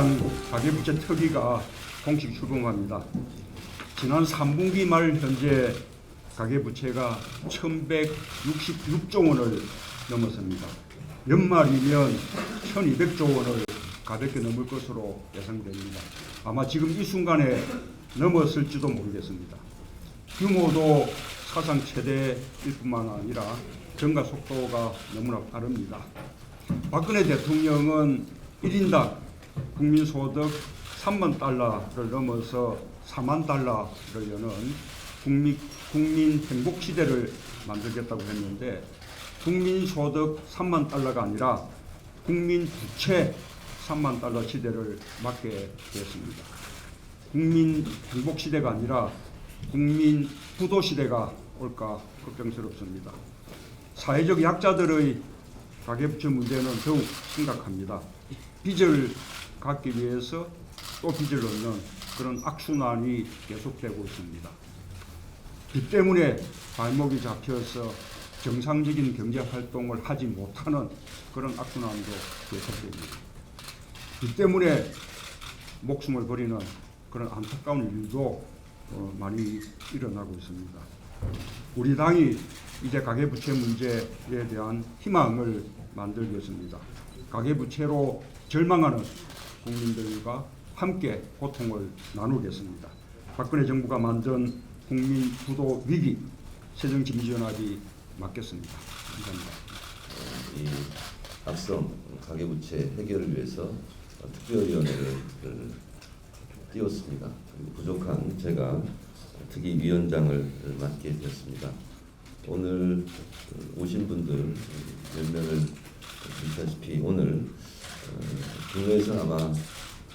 2분기당 가계부채 특위가 공식 출범합니다. 지난 3분기 말 현재 가계부채가 1,166조 원을 넘었습니다. 연말이면 1,200조 원을 가볍게 넘을 것으로 예상됩니다. 아마 지금 이 순간에 넘었을지도 모르겠습니다. 규모도 사상 최대일 뿐만 아니라 증가 속도가 너무나 빠릅니다. 박근혜 대통령은 1인당 국민소득 3만 달러를 넘어서 4만 달러를 여는 국민 행복 시대를 만들겠다고 했는데, 국민소득 3만 달러가 아니라 국민 부채 3만 달러 시대를 맞게 되었습니다. 국민 행복 시대가 아니라 국민 부도 시대가 올까 걱정스럽습니다. 사회적 약자들의 가계부채 문제는 더욱 심각합니다. 빚을 갚기 위해서 또 빚을 넣는 그런 악순환이 계속되고 있습니다. 빚 때문에 발목이 잡혀서 정상적인 경제 활동을 하지 못하는 그런 악순환도 계속됩니다. 빚 때문에 목숨을 버리는 그런 안타까운 일도 많이 일어나고 있습니다. 우리 당이 이제 가계부채 문제에 대한 희망을 만들겠습니다. 가계부채로 절망하는 국민들과 함께 고통을 나누겠습니다. 박근혜 정부가 만든 국민 부도 위기, 새정치민주연합이 맡겠습니다. 감사합니다. 이 악성 가계부채 해결을 위해서 특별위원회를 띄웠습니다. 부족한 제가 특위위원장을 맡게 되었습니다. 오늘 오신 분들 몇 명을 보시다시피 오늘 국내에서 아마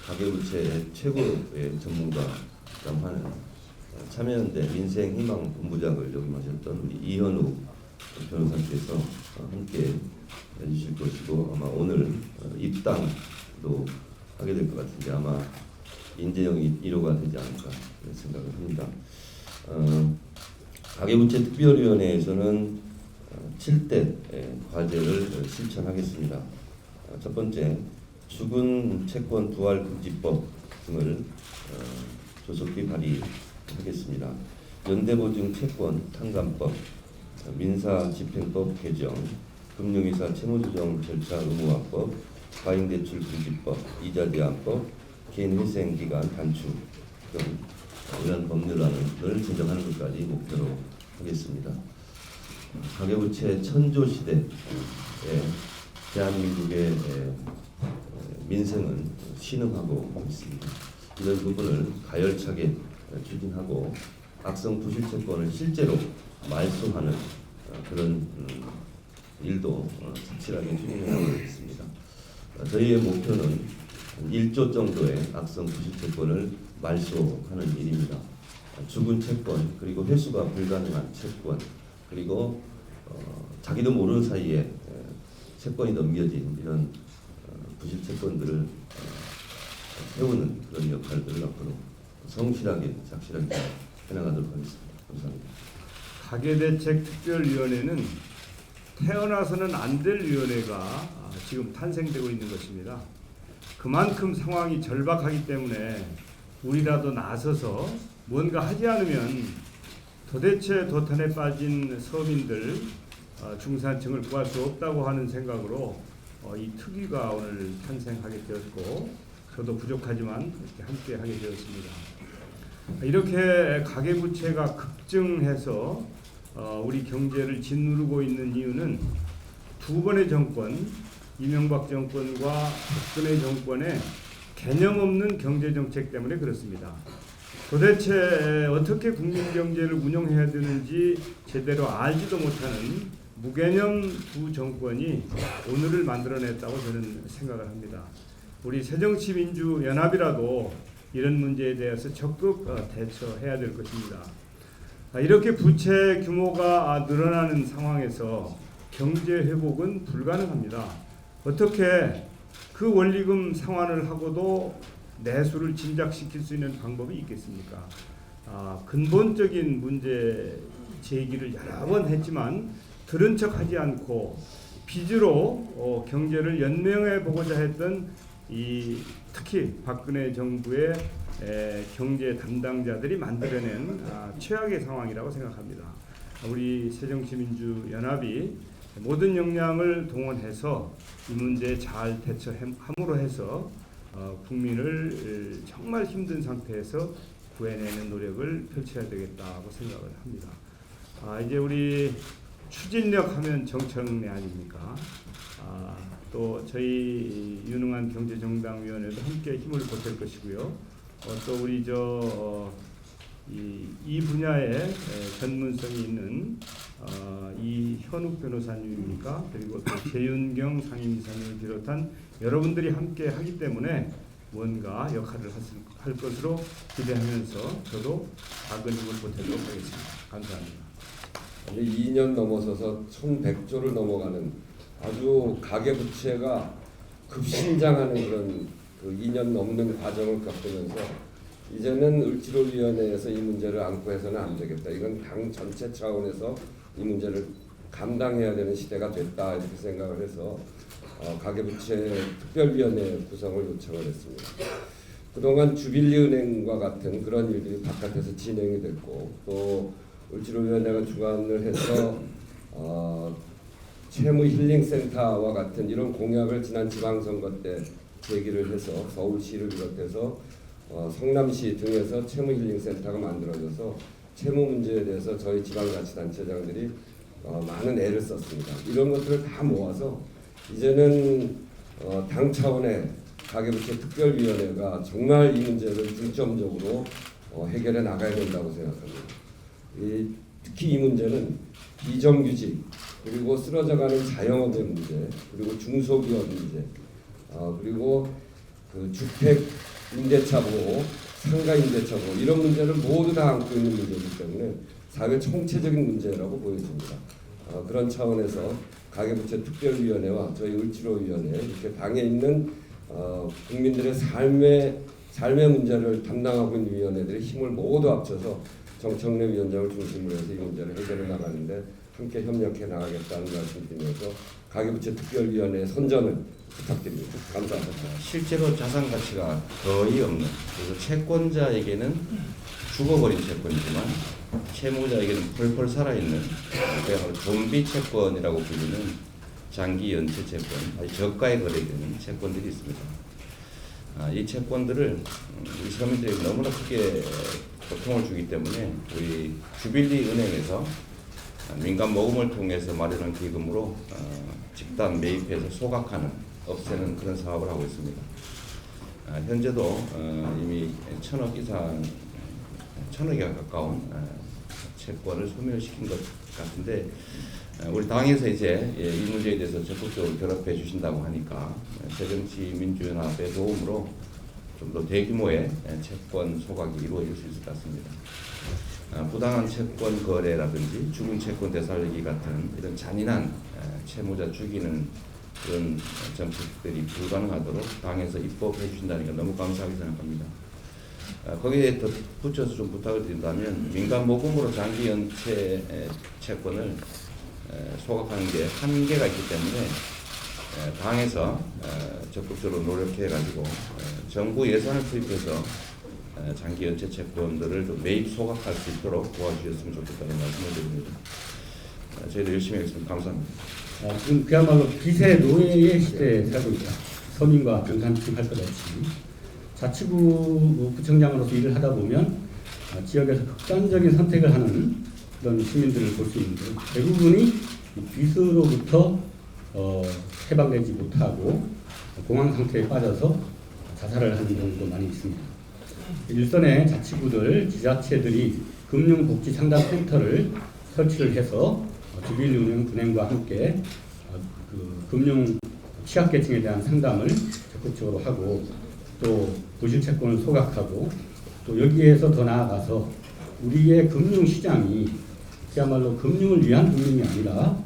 가계부채 최고의 전문가라고 하는 참여연대 민생희망본부장을 역임하셨던 우리 이현우 변호사께서 함께 해주실 것이고, 아마 오늘 입당도 하게 될 것 같은데 아마 인재영이 1호가 되지 않을까 생각을 합니다. 가계부채 특별위원회에서는 7대 과제를 실천하겠습니다. 첫 번째, 죽은 채권 부활 금지법 등을 조속히 발의하겠습니다. 연대보증 채권 탕감법, 민사집행법 개정, 금융위사 채무조정 절차 의무화법, 과잉대출 금지법, 이자제한법, 개인회생기간 단축 등 이런 법률안을 제정하는 것까지 목표로 하겠습니다. 가계부채 천조 시대에 대한민국의 민생은 신음하고 있습니다. 이런 부분을 가열차게 추진하고 악성 부실채권을 실제로 말소하는 그런 일도 착실하게 추진하고 있습니다. 저희의 목표는 1조 정도의 악성 부실채권을 말소하는 일입니다. 죽은 채권, 그리고 회수가 불가능한 채권, 그리고 자기도 모르는 사이에 채권이 넘겨진 이런 부실채권들을 세우는 그런 역할들을 앞으로 성실하게 착실하게 해나가도록 하겠습니다. 감사합니다. 가계대책특별위원회는 태어나서는 안 될 위원회가 지금 탄생되고 있는 것입니다. 그만큼 상황이 절박하기 때문에 우리라도 나서서 뭔가 하지 않으면 도대체 도탄에 빠진 서민들, 중산층을 구할 수 없다고 하는 생각으로 이 특위가 오늘 탄생하게 되었고, 저도 부족하지만 이렇게 함께 하게 되었습니다. 이렇게 가계부채가 급증해서 우리 경제를 짓누르고 있는 이유는 두 번의 정권, 이명박 정권과 박근혜 정권의 개념 없는 경제정책 때문에 그렇습니다. 도대체 어떻게 국민경제를 운영해야 되는지 제대로 알지도 못하는 무개념 두 정권이 오늘을 만들어냈다고 저는 생각을 합니다. 우리 새정치민주연합이라도 이런 문제에 대해서 적극 대처해야 될 것입니다. 이렇게 부채 규모가 늘어나는 상황에서 경제 회복은 불가능합니다. 어떻게 그 원리금 상환을 하고도 내수를 진작시킬 수 있는 방법이 있겠습니까? 근본적인 문제 제기를 여러 번 했지만 들은 척하지 않고 빚으로 경제를 연명해 보고자 했던 특히 박근혜 정부의 경제 담당자들이 만들어낸 최악의 상황이라고 생각합니다. 우리 새정치민주연합이 모든 역량을 동원해서 이 문제에 잘 대처함으로 해서 국민을 정말 힘든 상태에서 구해내는 노력을 펼쳐야 되겠다고 생각을 합니다. 이제 우리 추진력 하면 정청래 아닙니까? 또 저희 유능한 경제정당위원회도 함께 힘을 보탤 것이고요. 또 우리 이 분야에 전문성이 있는 이현욱 변호사님입니까? 그리고 또 재윤경 상임이사님을 비롯한 여러분들이 함께 하기 때문에 뭔가 역할을 할 것으로 기대하면서 저도 작은 힘을 보태도록 하겠습니다. 감사합니다. 2년 넘어서서 1,100조를 넘어가는 아주 가계부채가 급신장하는 그런 그 2년 넘는 과정을 겪으면서 이제는 을지로위원회에서 이 문제를 안고 해서는 안 되겠다. 이건 당 전체 차원에서 이 문제를 감당해야 되는 시대가 됐다 이렇게 생각을 해서 가계부채 특별위원회 구성을 요청을 했습니다. 그동안 주빌리은행과 같은 그런 일들이 바깥에서 진행이 됐고 또 을지로위원회가 주관을 해서 채무 힐링 센터와 같은 이런 공약을 지난 지방선거 때 제기를 해서 서울시를 비롯해서 성남시 등에서 채무 힐링 센터가 만들어져서 채무 문제에 대해서 저희 지방자치단체장들이 많은 애를 썼습니다. 이런 것들을 다 모아서 이제는 당 차원의 가계부채 특별위원회가 정말 이 문제를 중점적으로 해결해 나가야 된다고 생각합니다. 특히 이 문제는 비정규직 그리고 쓰러져가는 자영업의 문제 그리고 중소기업 문제 그리고 그 주택 임대차 보호, 상가 임대차 보호 이런 문제를 모두 다 안고 있는 문제이기 때문에 사회 총체적인 문제라고 보여집니다. 그런 차원에서 가계부채 특별위원회와 저희 을지로위원회 이렇게 당에 있는 국민들의 삶의 문제를 담당하고 있는 위원회들의 힘을 모두 합쳐서 정청래 위원장을 중심으로 해서 이 문제를 해결해 나가는데 함께 협력해 나가겠다는 말씀드리면서 가계부채 특별위원회 선전을 부탁드립니다. 감사합니다. 실제로 자산 가치가 거의 없는 그래서 채권자에게는 죽어버린 채권이지만 채무자에게는 펄펄 살아있는 그야말로 좀비 채권이라고 불리는 장기 연체 채권, 아주 저가에 거래되는 채권들이 있습니다. 이 채권들을 우리 서민들에게 너무나 크게 고통을 주기 때문에 우리 주빌리 은행에서 민간 모금을 통해서 마련한 기금으로 집단 매입해서 소각하는 없애는 그런 사업을 하고 있습니다. 현재도 이미 1,000억에 가까운 채권을 소멸시킨 것 같은데 우리 당에서 이제 이 문제에 대해서 적극적으로 결합해 주신다고 하니까 새정치민주연합의 도움으로 좀 더 대규모의 채권 소각이 이루어질 수 있을 것 같습니다. 부당한 채권 거래라든지 죽은 채권 되살리기 같은 이런 잔인한 채무자 죽이는 그런 정책들이 불가능하도록 당에서 입법해 주신다는 게 너무 감사하게 생각합니다. 거기에 더 붙여서 좀 부탁을 드린다면 민간 모금으로 장기 연체 채권을 소각하는 게 한계가 있기 때문에 당에서 적극적으로 노력해가지고 정부 예산을 투입해서 장기 연체 채권들을 좀 매입 소각할 수 있도록 도와주셨으면 좋겠다는 말씀을 드립니다. 저희도 열심히 하겠습니다. 감사합니다. 지금 그야말로 빚의 노예의 시대에 살고 있다. 서민과 병상팀 할 것 없이 자치구 구청장으로서 일을 하다 보면 지역에서 극단적인 선택을 하는 그런 시민들을 볼 수 있는데 대부분이 빚으로부터 해방되지 못하고 공황 상태에 빠져서 자살을 하는 경우도 많이 있습니다. 일선의 자치구들, 지자체들이 금융복지상담센터를 설치를 해서 주빌리은행, 은행과 함께 그 금융 취약계층에 대한 상담을 적극적으로 하고 또 부실채권을 소각하고 또 여기에서 더 나아가서 우리의 금융시장이 그야말로 금융을 위한 금융이 아니라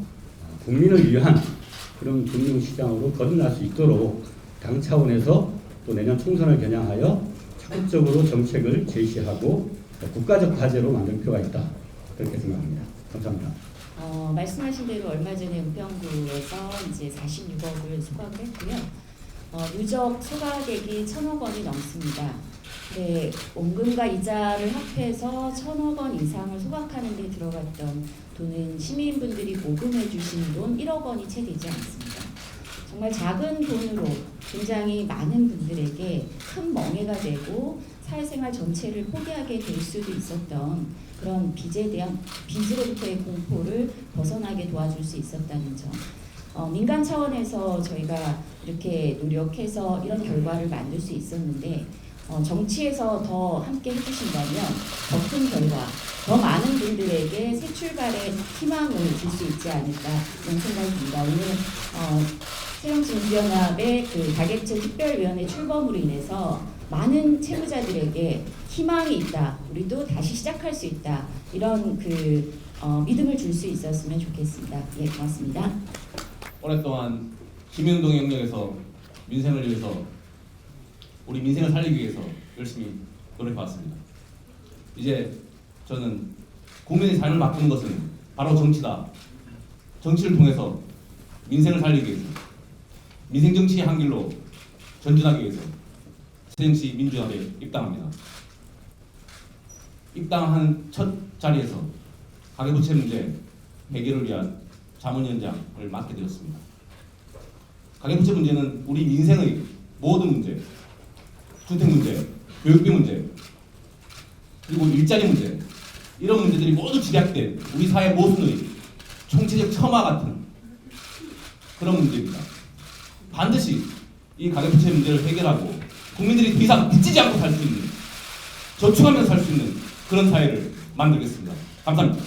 국민을 위한 그런 금융시장으로 거듭날 수 있도록 당 차원에서 또 내년 총선을 겨냥하여 적극적으로 정책을 제시하고 국가적 과제로 만들 필요가 있다. 그렇게 생각합니다. 감사합니다. 말씀하신 대로 얼마 전에 은평구에서 이제 46억을 소각을 했고요. 누적 소가액이 1,000억 원이 넘습니다. 네, 원금과 이자를 합해서 1,000억 원 이상을 소각하는 데 들어갔던 돈은 시민분들이 모금해 주신 돈 1억 원이 채 되지 않습니다. 정말 작은 돈으로 굉장히 많은 분들에게 큰 멍해가 되고 사회생활 전체를 포기하게 될 수도 있었던 그런 빚으로부터의 공포를 벗어나게 도와줄 수 있었다는 점. 민간 차원에서 저희가 이렇게 노력해서 이런 결과를 만들 수 있었는데 정치에서 더 함께 해주신다면 더 큰 결과, 더 많은 분들에게 새 출발의 희망을 줄 수 있지 않을까 이런 생각이 듭니다. 오늘 새정치민주연합의 그 다객체 특별위원회 출범으로 인해서 많은 채무자들에게 희망이 있다, 우리도 다시 시작할 수 있다, 이런 믿음을 줄 수 있었으면 좋겠습니다. 예, 고맙습니다. 오랫동안 시민운동 영역에서 민생을 위해서, 우리 민생을 살리기 위해서 열심히 노력해왔습니다. 이제 저는 국민의 삶을 바꾸는 것은 바로 정치다. 정치를 통해서 민생을 살리기 위해서, 민생정치의 한 길로 전진하기 위해서 새정치민주연합에 입당합니다. 입당한 첫 자리에서 가계부채 문제 해결을 위한 자문위원장을 맡게 되었습니다. 가계부채 문제는 우리 민생의 모든 문제, 주택 문제, 교육비 문제, 그리고 일자리 문제, 이런 문제들이 모두 집약된 우리 사회 모순의 총체적 첨화 같은 그런 문제입니다. 반드시 이 가계부채 문제를 해결하고 국민들이 더 이상 빚지지 않고 살 수 있는, 저축하면서 살 수 있는 그런 사회를 만들겠습니다. 감사합니다.